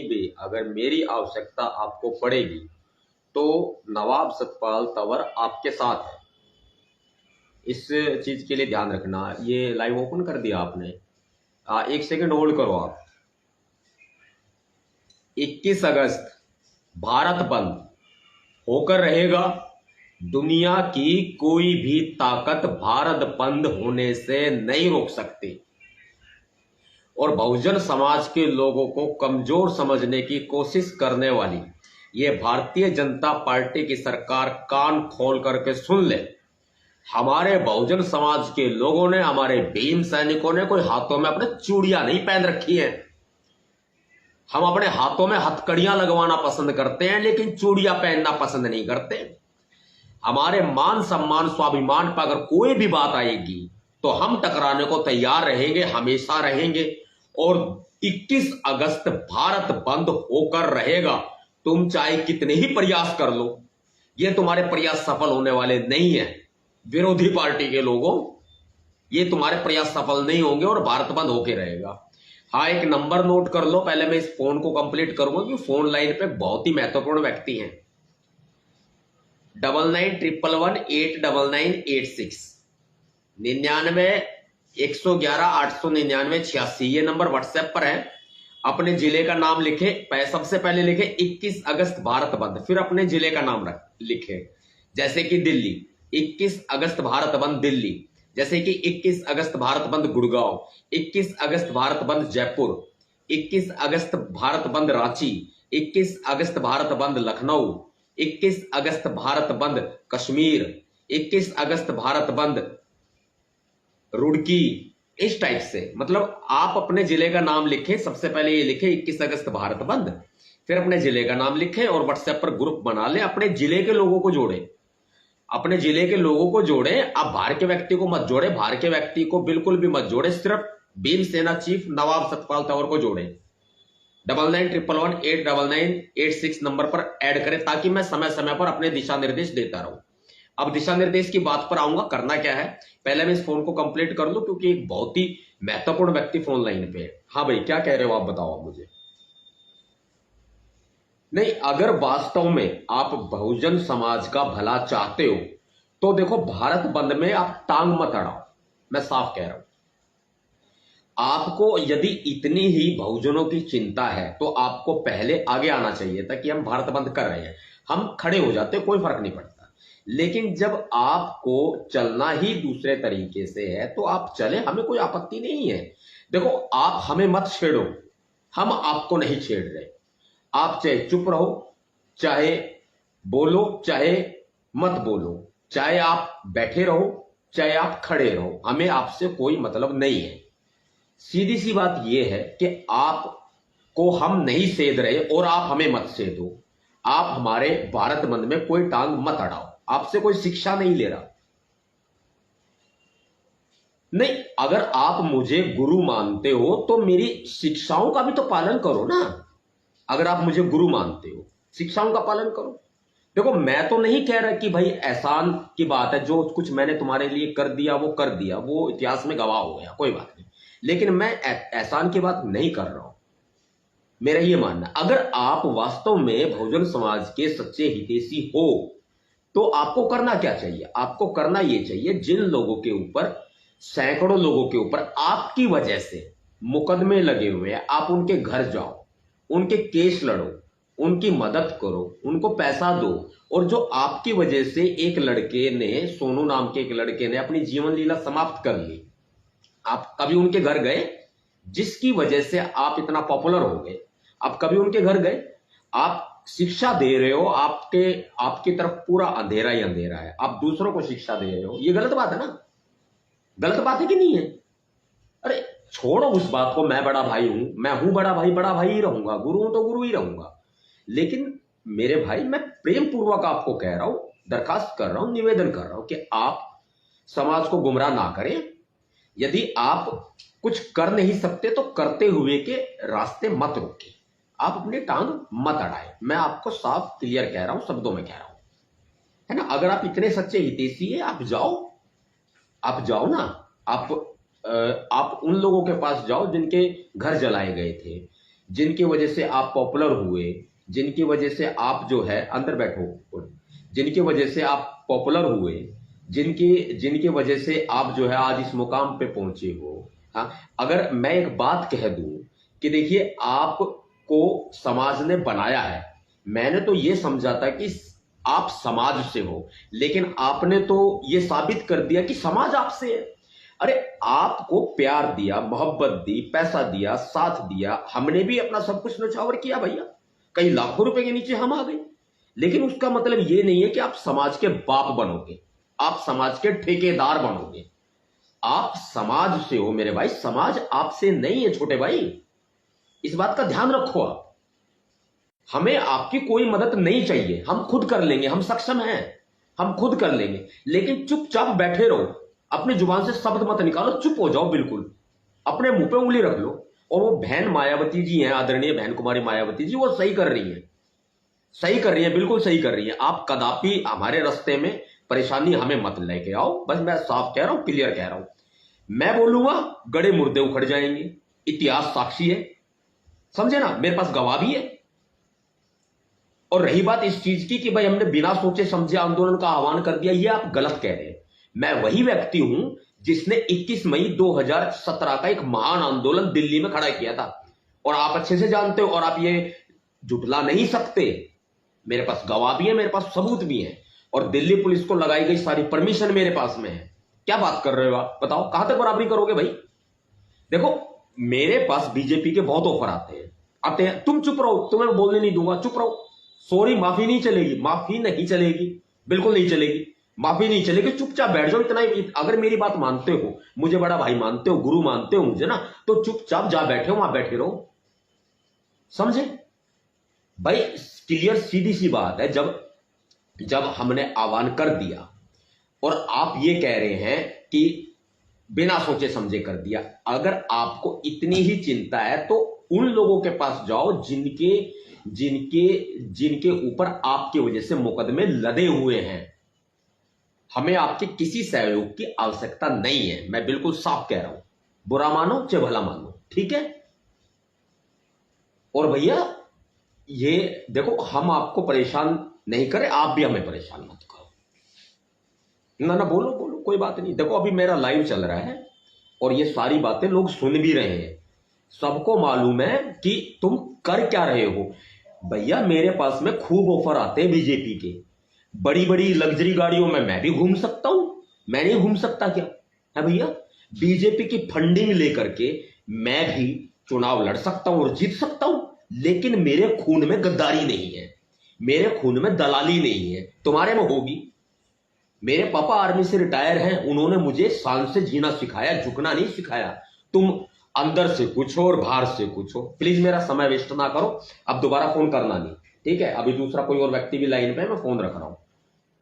भी अगर मेरी आवश्यकता आपको पड़ेगी तो नवाब सतपाल तंवर आपके साथ है। इस चीज के लिए ध्यान रखना। ये लाइव ओपन कर दिया आपने। एक सेकंड होल्ड करो आप। 21 अगस्त भारत बंद होकर रहेगा। दुनिया की कोई भी ताकत भारत बंद होने से नहीं रोक सकती। और बहुजन समाज के लोगों को कमजोर समझने की कोशिश करने वाली ये भारतीय जनता पार्टी की सरकार कान खोल करके सुन ले। हमारे बहुजन समाज के लोगों ने, हमारे भीम सैनिकों ने कोई हाथों में अपने चूड़ियां नहीं पहन रखी है। हम अपने हाथों में हथकड़ियां लगवाना पसंद करते हैं, लेकिन चूड़ियां पहनना पसंद नहीं करते। हमारे मान सम्मान स्वाभिमान पर अगर कोई भी बात आएगी तो हम टकराने को तैयार रहेंगे, हमेशा रहेंगे। और 21 अगस्त भारत बंद होकर रहेगा। तुम चाहे कितने ही प्रयास कर लो, ये तुम्हारे प्रयास सफल होने वाले नहीं है। विरोधी पार्टी के लोगों, ये तुम्हारे प्रयास सफल नहीं होंगे और भारत बंद होकर रहेगा। हाँ, एक नंबर नोट कर लो। पहले मैं इस फोन को कंप्लीट करूंगा कि फोन लाइन पे बहुत ही महत्वपूर्ण व्यक्ति हैं। 9911189986 99 111 899 86। ये नंबर व्हाट्सएप पर है। अपने जिले का नाम लिखे, सबसे पहले लिखे 21 अगस्त भारत बंद, फिर अपने जिले का नाम लिखे। जैसे कि दिल्ली, 21 अगस्त भारत बंद दिल्ली। जैसे कि 21 अगस्त भारत बंद गुड़गांव, 21 अगस्त भारत बंद जयपुर, 21 अगस्त भारत बंद रांची, 21 अगस्त भारत बंद लखनऊ, 21 अगस्त भारत बंद कश्मीर, 21 अगस्त भारत बंद रुड़की। इस टाइप से मतलब आप अपने जिले का नाम लिखें। सबसे पहले ये लिखे 21 अगस्त भारत बंद, फिर अपने जिले का नाम लिखें और व्हाट्सएप पर ग्रुप बना ले। अपने जिले के लोगों को जोड़े, अपने जिले के लोगों को जोड़े। आप बाहर के व्यक्ति को मत जोड़े, बाहर के व्यक्ति को बिल्कुल भी मत जोड़े। सिर्फ भीम सेना चीफ नवाब सतपाल तंवर को जोड़े। 9911189986 नंबर पर ऐड करें ताकि मैं समय समय पर अपने दिशा निर्देश देता रहूं। अब दिशा निर्देश की बात पर आऊंगा। करना क्या है, पहले मैं इस फोन को कंप्लीट कर लूं क्योंकि एक बहुत ही महत्वपूर्ण व्यक्ति फोन लाइन पे है। हाँ भाई, क्या कह रहे हो आप, बताओ आप मुझे। नहीं, अगर वास्तव में आप बहुजन समाज का भला चाहते हो तो देखो, भारत बंद में आप टांग मत अड़ाओ। मैं साफ कह रहा हूं। आपको यदि इतनी ही बहुजनों की चिंता है तो आपको पहले आगे आना चाहिए था कि हम भारत बंद कर रहे हैं, हम खड़े हो जाते, कोई फर्क नहीं पड़ता। लेकिन जब आपको चलना ही दूसरे तरीके से है तो आप चले, हमें कोई आपत्ति नहीं है। देखो, आप हमें मत छेड़ो, हम आपको नहीं छेड़ रहे। आप चाहे चुप रहो, चाहे बोलो, चाहे मत बोलो, चाहे आप बैठे रहो, चाहे आप खड़े रहो, हमें आपसे कोई मतलब नहीं है। सीधी सी बात यह है कि आपको हम नहीं सेध रहे और आप हमें मत सेधो। आप हमारे भारत बंद में कोई टांग मत अड़ाओ। आपसे कोई शिक्षा नहीं ले रहा। नहीं, अगर आप मुझे गुरु मानते हो तो मेरी शिक्षाओं का भी तो पालन करो ना। अगर आप मुझे गुरु मानते हो, शिक्षाओं का पालन करो। देखो, मैं तो नहीं कह रहा कि भाई एहसान की बात है, जो कुछ मैंने तुम्हारे लिए कर दिया वो कर दिया, वो इतिहास में गवाह हो गया, कोई बात नहीं। लेकिन मैं एहसान की बात नहीं कर रहा हूं। मेरा ये मानना, अगर आप वास्तव में बहुजन समाज के सच्चे हितैषी हो तो आपको करना क्या चाहिए? आपको करना यह चाहिए, जिन लोगों के ऊपर, सैकड़ों लोगों के ऊपर आपकी वजह से मुकदमे लगे हुए हैं, आप उनके घर जाओ, उनके केस लड़ो, उनकी मदद करो, उनको पैसा दो। और जो आपकी वजह से एक लड़के ने, सोनू नाम के एक लड़के ने अपनी जीवन लीला समाप्त कर ली, आप कभी उनके घर गए? जिसकी वजह से आप इतना पॉपुलर हो गए, आप कभी उनके घर गए? आप शिक्षा दे रहे हो, आपकी तरफ पूरा अंधेरा ही अंधेरा है, आप दूसरों को शिक्षा दे रहे हो। ये गलत बात है ना? गलत बात है कि नहीं है? अरे छोड़ो उस बात को, मैं बड़ा भाई हूं, मैं हूं बड़ा भाई, बड़ा भाई ही रहूंगा, गुरु हूं तो गुरु ही रहूंगा। लेकिन मेरे भाई, मैं प्रेम पूर्वक आपको कह रहा हूं, दरखास्त कर रहा हूं, निवेदन कर रहा हूं कि आप समाज को गुमराह ना करें। यदि आप कुछ कर नहीं सकते तो करते हुए के रास्ते मत रोके, आप अपनी टांग मत अड़ाए। मैं आपको साफ क्लियर कह रहा हूं, शब्दों में कह रहा हूं, है ना? अगर आप इतने सच्चे हितैषी है, आप जाओ, आप जाओ ना। आप उन लोगों के पास जाओ जिनके घर जलाए गए थे, जिनकी वजह से आप पॉपुलर हुए, जिनकी वजह से आप जो है अंदर बैठो, जिनकी वजह से आप पॉपुलर हुए, जिनकी जिनकी वजह से आप जो है आज इस मुकाम पे पहुंचे हो। हाँ, अगर मैं एक बात कह दूं कि देखिए आपको समाज ने बनाया है, मैंने तो ये समझा था कि आप समाज से हो, लेकिन आपने तो ये साबित कर दिया कि समाज आपसे है। अरे आपको प्यार दिया, मोहब्बत दी, पैसा दिया, साथ दिया, हमने भी अपना सब कुछ न्यौछावर किया भैया, कई लाखों रुपए के नीचे हम आ गए, लेकिन उसका मतलब ये नहीं है कि आप समाज के बाप बनोगे, आप समाज के ठेकेदार बनोगे। आप समाज से हो मेरे भाई, समाज आपसे नहीं है छोटे भाई, इस बात का ध्यान रखो आप। हमें आपकी कोई मदद नहीं चाहिए, हम खुद कर लेंगे, हम सक्षम हैं, हम खुद कर लेंगे, लेकिन चुपचाप बैठे रहो, अपनी जुबान से शब्द मत निकालो, चुप हो जाओ बिल्कुल, अपने मुंह पे उंगली रख लो। और वो बहन मायावती जी हैं, आदरणीय बहन कुमारी मायावती जी, वो सही कर रही हैं, सही कर रही है, बिल्कुल सही कर रही है। आप कदापि हमारे रास्ते में परेशानी हमें मत लेके आओ, बस मैं साफ कह रहा हूं, क्लियर कह रहा हूं। मैं बोलूंगा गड़े मुर्दे उखड़ जाएंगे, इतिहास साक्षी है, समझे ना, मेरे पास गवाह भी है। और रही बात इस चीज की कि भाई हमने बिना सोचे समझे आंदोलन का आह्वान कर दिया, ये आप गलत कह रहे हैं। मैं वही व्यक्ति हूं जिसने 21 मई 2017 का एक महान आंदोलन दिल्ली में खड़ा किया था, और आप अच्छे से जानते हो, और आप ये जुटला नहीं सकते। मेरे पास गवाह भी है, मेरे पास सबूत भी है, और दिल्ली पुलिस को लगाई गई सारी परमिशन मेरे पास में है। क्या बात कर रहे हो आप, बताओ कहां तक बराबरी करोगे भाई। देखो मेरे पास बीजेपी के बहुत ऑफर आते हैं, तुम चुप रहो, तुम्हें बोलने नहीं दूंगा, चुप रहो। सॉरी माफी नहीं चलेगी, माफी नहीं चलेगी, बिल्कुल नहीं चलेगी, माफी नहीं चलेगी, चुपचाप बैठ जाओ। इतना ही, अगर मेरी बात मानते हो, मुझे बड़ा भाई मानते हो, गुरु मानते हो मुझे ना, तो चुपचाप जा बैठे हो, वहां बैठे रहो, समझे भाई। क्लियर सीधी सी बात है, जब हमने आह्वान कर दिया और आप ये कह रहे हैं कि बिना सोचे समझे कर दिया, अगर आपको इतनी ही चिंता है तो उन लोगों के पास जाओ जिनके जिनके जिनके ऊपर आपकी वजह से मुकदमे लदे हुए हैं। हमें आपके किसी सहयोग की आवश्यकता नहीं है, मैं बिल्कुल साफ कह रहा हूं, बुरा मानो चाहे भला मानो, ठीक है। और भैया ये देखो, हम आपको परेशान नहीं करें, आप भी हमें परेशान मत करो। ना ना, बोलो बोलो, कोई बात नहीं। देखो अभी मेरा लाइव चल रहा है और ये सारी बातें लोग सुन भी रहे हैं, सबको मालूम है कि तुम कर क्या रहे हो। भैया मेरे पास में खूब ऑफर आते हैं बीजेपी के, बड़ी बड़ी लग्जरी गाड़ियों में मैं भी घूम सकता हूं, मैं नहीं घूम सकता क्या है भैया। बीजेपी की फंडिंग लेकर के मैं भी चुनाव लड़ सकता हूं और जीत सकता हूं, लेकिन मेरे खून में गद्दारी नहीं है, मेरे खून में दलाली नहीं है, तुम्हारे में होगी। मेरे पापा आर्मी से रिटायर हैं, उन्होंने मुझे शान से जीना सिखाया, झुकना नहीं सिखाया। तुम अंदर से कुछ हो और बाहर से कुछ हो। प्लीज मेरा समय वेस्ट ना करो, अब दोबारा फोन करना नहीं, ठीक है। अभी दूसरा कोई और व्यक्ति भी लाइन पे है, मैं फोन रख रहा हूं,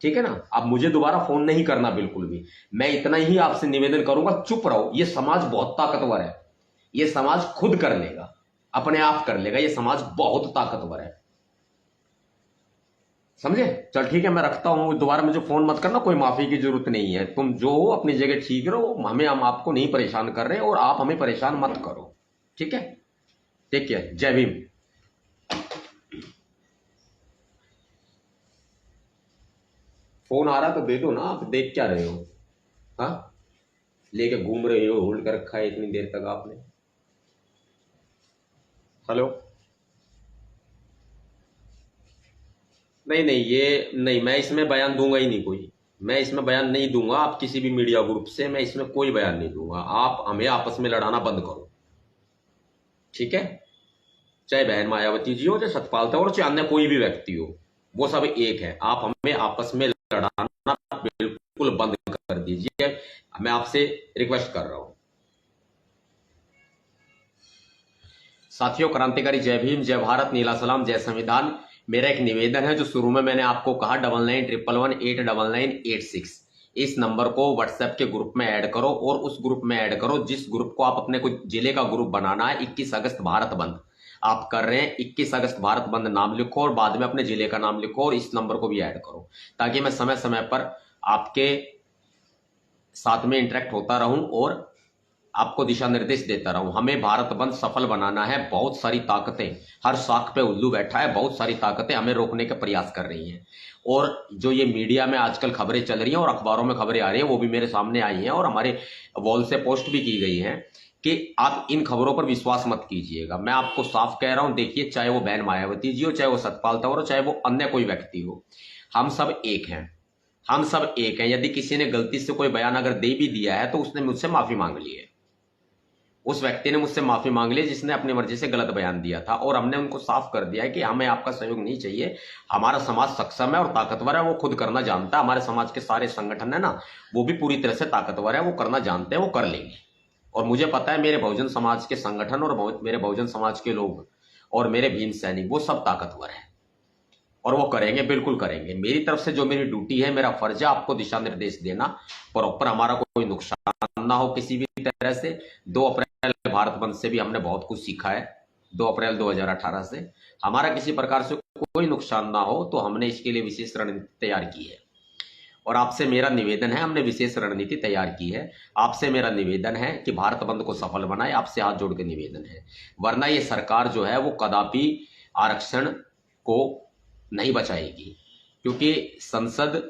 ठीक है ना। अब मुझे दोबारा फोन नहीं करना बिल्कुल भी। मैं इतना ही आपसे निवेदन करूंगा, चुप रहो। ये समाज बहुत ताकतवर है, ये समाज खुद कर लेगा, अपने आप कर लेगा, ये समाज बहुत ताकतवर है, समझे। चल ठीक है, मैं रखता हूं, दोबारा मुझे फोन मत करना, कोई माफी की जरूरत नहीं है, तुम जो हो अपनी जगह ठीक रहो, हम आपको नहीं परेशान कर रहे और आप हमें परेशान मत करो, ठीक है। ठीक है, जय भीम। फोन आ रहा तो दे दो ना, आप देख क्या रहे हो, हाँ लेके घूम रहे हो, होल्ड कर रखा है इतनी देर तक आपने। हेलो, नहीं नहीं, ये नहीं, मैं इसमें बयान दूंगा ही नहीं कोई, मैं इसमें बयान नहीं दूंगा। आप किसी भी मीडिया ग्रुप से मैं इसमें कोई बयान नहीं दूंगा, आप हमें आपस में लड़ाना बंद करो, ठीक है। चाहे बहन मायावती जी हो, चाहे सतपाल और चाहे अन्य कोई भी व्यक्ति हो, वो सब एक है। आप हमें आपस में लड़ाना बिल्कुल बंद कर दीजिए, मैं आपसे रिक्वेस्ट कर रहा हूं। साथियों, क्रांतिकारी जय भीम, जय भारत, नीला सलाम, जय संविधान। मेरा एक निवेदन है, जो शुरू में मैंने आपको कहा, 9911189986, इस नंबर को व्हाट्सएप के ग्रुप में ऐड करो, और उस ग्रुप में ऐड करो जिस ग्रुप को आप अपने को जिले का ग्रुप बनाना है। 21 अगस्त भारत बंद आप कर रहे हैं, 21 अगस्त भारत बंद नाम लिखो और बाद में अपने जिले का नाम लिखो, और इस नंबर को भी ऐड करो, ताकि मैं समय समय पर आपके साथ में इंटरेक्ट होता रहूं और आपको दिशा निर्देश देता रहूं। हमें भारत बंद सफल बनाना है। बहुत सारी ताकतें, हर साख पे उल्लू बैठा है, बहुत सारी ताकतें हमें रोकने का प्रयास कर रही हैं। और जो ये मीडिया में आजकल खबरें चल रही हैं और अखबारों में खबरें आ रही हैं, वो भी मेरे सामने आई हैं और हमारे वॉल से पोस्ट भी की गई हैं कि आप इन खबरों पर विश्वास मत कीजिएगा। मैं आपको साफ कह रहा हूं, देखिए, चाहे वो बहन मायावती जी हो, चाहे वो सतपाल तंवर हो, चाहे वो अन्य कोई व्यक्ति हो, हम सब एक हैं। हम सब एक हैं। यदि किसी ने गलती से कोई बयान अगर दे भी दिया है तो उसने मुझसे माफी मांग ली है। उस व्यक्ति ने मुझसे माफी मांग ली जिसने अपनी मर्जी से गलत बयान दिया था, और हमने उनको साफ कर दिया है कि हमें आपका सहयोग नहीं चाहिए। हमारा समाज सक्षम है और ताकतवर है, वो खुद करना जानता है। हमारे समाज के सारे संगठन है ना, वो भी पूरी तरह से ताकतवर है, वो करना जानते हैं, वो कर लेंगे। और मुझे पता है मेरे बहुजन समाज के संगठन और मेरे बहुजन समाज के लोग और मेरे भीम सैनिक, वो सब ताकतवर है और वो करेंगे, बिल्कुल करेंगे। मेरी तरफ से जो मेरी ड्यूटी है, मेरा फर्ज है आपको दिशा निर्देश देना, प्रॉपर, हमारा कोई नुकसान ना हो किसी भी तरह से। 2 अप्रैल भारत बंद से भी हमने बहुत कुछ सीखा है। 2 अप्रैल 2018 से हमारा किसी प्रकार से कोई नुकसान ना हो, तो हमने इसके लिए विशेष रणनीति तैयार की है। और आपसे मेरा निवेदन है, हमने विशेष रणनीति तैयार की है। आपसे मेरा निवेदन है कि भारत बंद को सफल बनाए, आपसे हाथ जोड़ के निवेदन है। वरना ये सरकार जो है वो कदापि आरक्षण को नहीं बचाएगी, क्योंकि संसद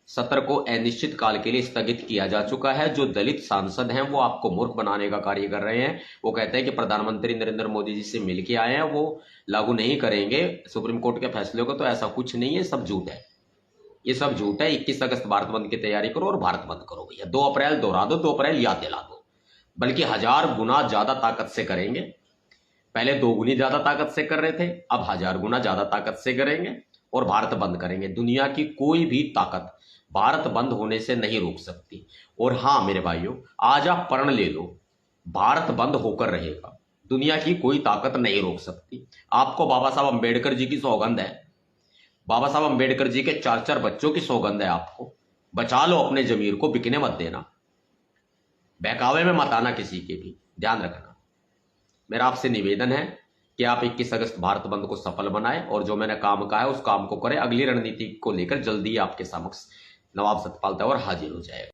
सत्र को अनिश्चित काल के लिए स्थगित किया जा चुका है। जो दलित सांसद हैं वो आपको मूर्ख बनाने का कार्य कर रहे हैं। वो कहते हैं कि प्रधानमंत्री नरेंद्र मोदी जी से मिलके आए हैं, वो लागू नहीं करेंगे सुप्रीम कोर्ट के फैसले को। तो ऐसा कुछ नहीं है, सब झूठ है, ये सब झूठ है। 21 अगस्त भारत बंद की तैयारी करो और भारत बंद करो भैया। 2 अप्रैल दोहरा दो, 2 अप्रैल याद दिला दो, बल्कि 1000 गुना ज्यादा ताकत से करेंगे। पहले 2 गुनी ज्यादा ताकत से कर रहे थे, अब 1000 गुना ज्यादा ताकत से करेंगे और भारत बंद करेंगे। दुनिया की कोई भी ताकत भारत बंद होने से नहीं रोक सकती। और हां मेरे भाइयों, आज आप प्रण ले लो, भारत बंद होकर रहेगा। दुनिया की कोई ताकत नहीं रोक सकती। आपको बाबा साहब अंबेडकर जी की सौगंध है, बाबा साहब अंबेडकर जी के 4-4 बच्चों की सौगंध है। आपको बचा लो अपने जमीर को, बिकने मत देना, बहकावे में मत आना किसी के भी, ध्यान रखना। मेरा आपसे निवेदन है कि आप 21 अगस्त भारत बंद को सफल बनाएं और जो मैंने काम कहा है उस काम को करें। अगली रणनीति को लेकर जल्दी आपके समक्ष नवाब सतपाल तंवर हाजिर हो जाएगा।